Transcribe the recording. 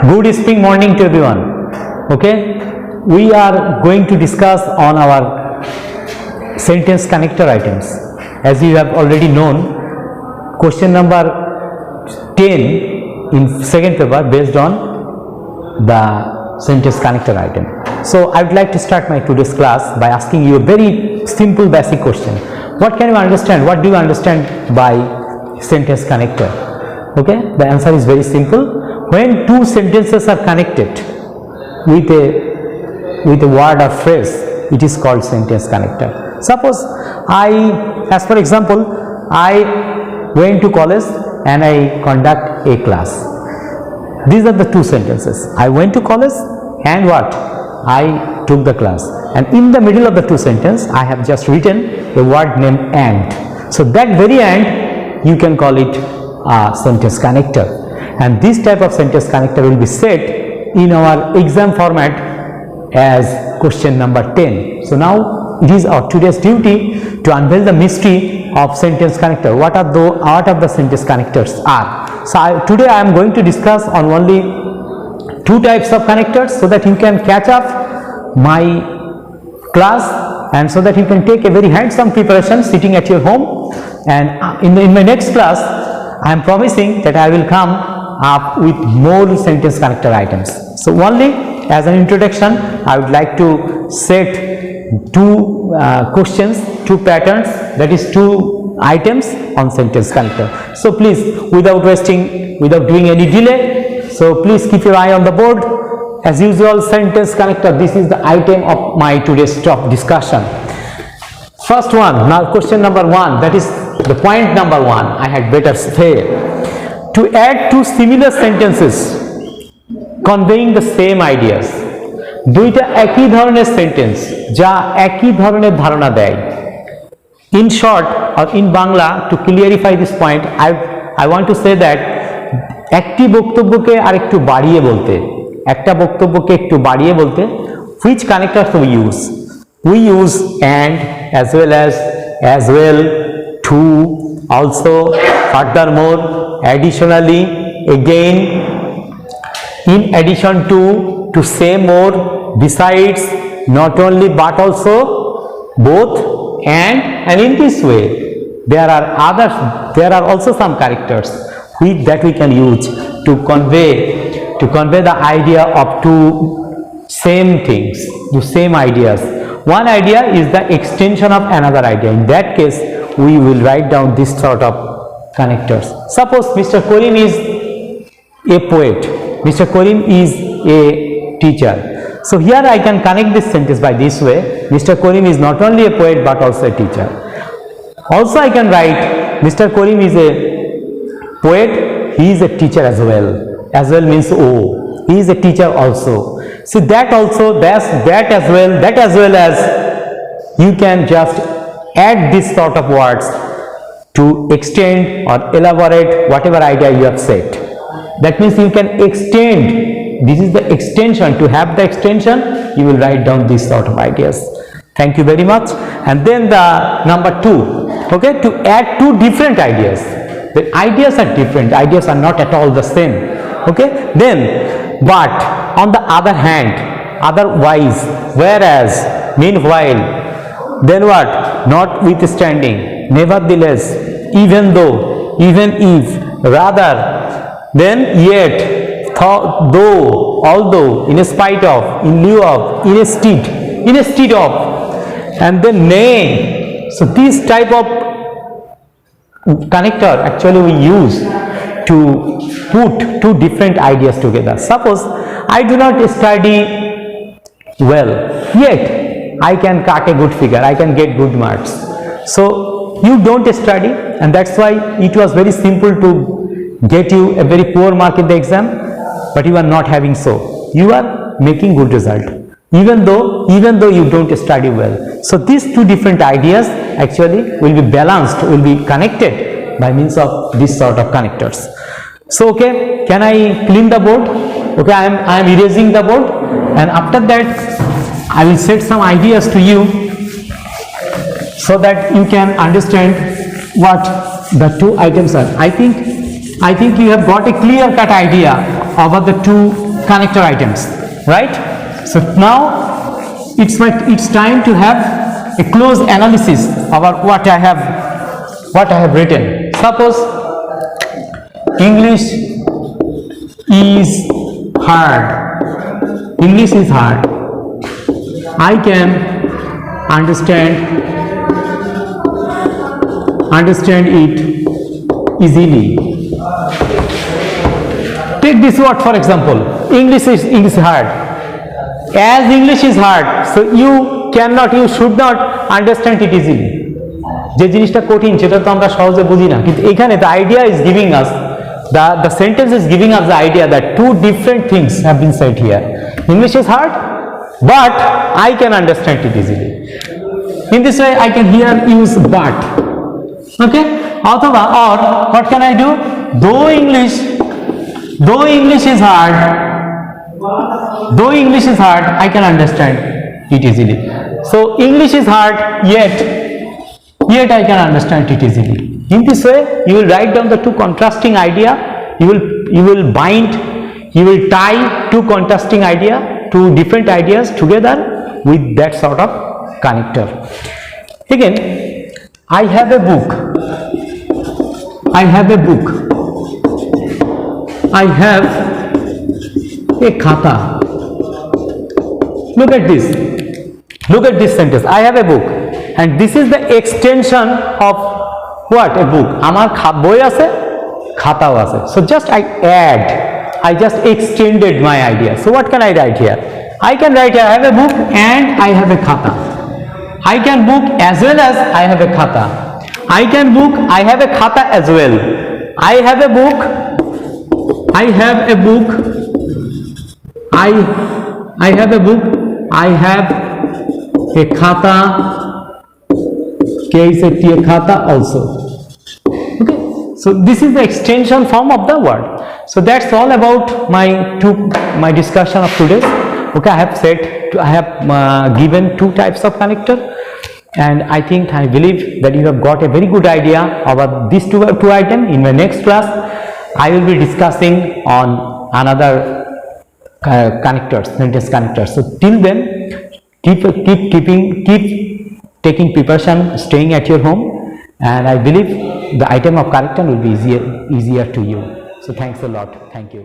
Good spring morning to everyone. Okay, we are going to discuss on our sentence connector items. As you have already known, question number 10 in second paper based on the sentence connector item. So I would like to start my today's class by asking you a very simple basic question. What can you understand? What do you understand by sentence connector? Okay, the answer is very simple. When two sentences are connected with a word or phrase, it is called sentence connector. Suppose as for example, I went to college and I conduct a class. These are the two sentences. I went to college and what? I took the class. And in the middle of the two sentences, I have just written a word named and. So that very and, you can call it a sentence connector. And this type of sentence connector will be set in our exam format as question number 10. So now it is our today's duty to unveil the mystery of sentence connector. What are the sentence connectors are? So today I am going to discuss on only two types of connectors so that you can catch up my class and so that you can take a very hands-on preparation sitting at your home. And in my next class, I am promising that I will come up with more sentence connector items. So only as an introduction, I would like to set two questions, two patterns, that is two items on sentence connector. So please, without doing any delay, so please keep your eye on the board. As usual, sentence connector, this is the item of my today's top discussion. First one, now question number 1, that is the point number 1, I had better say. To add two similar sentences conveying the same ideas. দুইটা একই ধরনের sentence যা একই ধরনের ধারণা দেয়। In short or in Bangla, to clarify this point, I want to say that একটি বক্তব্যকে আরেকটু বাড়িয়ে বলতে, একটা বক্তব্যকে একটু বাড়িয়ে বলতে, which connectors we use? We use and, as well, to, also, furthermore, additionally, again, in addition to say more, besides, not only but also, both, and in this way there are also some characters that we can use to convey the idea of two same things, the same ideas. One idea is the extension of another idea. In that case, we will write down this sort of connectors. Suppose Mr. Karim is a poet, Mr. Karim is a teacher. So here I can connect this sentence by this way. Mr. Karim is not only a poet but also a teacher. Also I can write Mr. Karim is a poet, he is a teacher as well. As well means he is a teacher also. See that as well as you can just add this sort of words to extend or elaborate whatever idea you have set. That means you can extend, this is the extension. To have the extension, you will write down these sort of ideas. Thank you very much. And then the number 2, okay, to add two different ideas. The ideas are different, ideas are not at all the same, okay. Then, but on the other hand, otherwise, whereas, meanwhile, then what? Notwithstanding, nevertheless, even though, even if, rather, then yet, though, although, in spite of, in lieu of, instead of, and then nay. So this type of connector actually we use to put two different ideas together. Suppose I do not study well, yet I can cut a good figure, I can get good marks. So you don't study, and that's why it was very simple to get you a very poor mark in the exam, but you are not having so. You are making good result, even though you don't study well. So these two different ideas actually will be balanced, will be connected by means of this sort of connectors. So okay, can I clean the board? Okay, I am erasing the board, and after that I will set some ideas to you so that you can understand what the two items are. I think you have got a clear-cut idea about the two connector items, right? So now it's time to have a close analysis about what I have written. Suppose English is hard. English is hard. I can understand it easily. Take this word for example. English is hard. As English is hard, so you should not understand it easily. যে জিনিসটা কঠিন সেটা তো আমরা সহজে বুঝি না, কিন্তু এখানে the idea is giving us the sentence is giving us the idea that two different things have been said here. English is hard, but I can understand it easily. In this way, I can here use but. Okay? Or what can I do? Though English is hard, I can understand it easily. So English is hard, yet I can understand it easily. In this way, you will write down the two contrasting idea. You will tie two contrasting idea, two different ideas together with that sort of connector. Again, I have a book. I have a khata. Look at this sentence. I have a book, and this is the extension of what? A book. Amar boi ache, khatao ache. So I just extended my idea. So what can I write here? I can write I have a book and I have a khata. I can book as well as I have a khata. I can book, I have a khata as well. I have a book. I have a book. I have a book. I have a khata. K is a khata also. Okay. So this is the extension form of the word. So that's all about my discussion of today. Okay, I have given two types of connector, and I believe that you have got a very good idea about these two items. In my next class, I will be discussing on another connectors, sentence connectors. So till then, keep taking preparation, staying at your home, and I believe the item of connector will be easier to you. So thanks a lot. Thank you.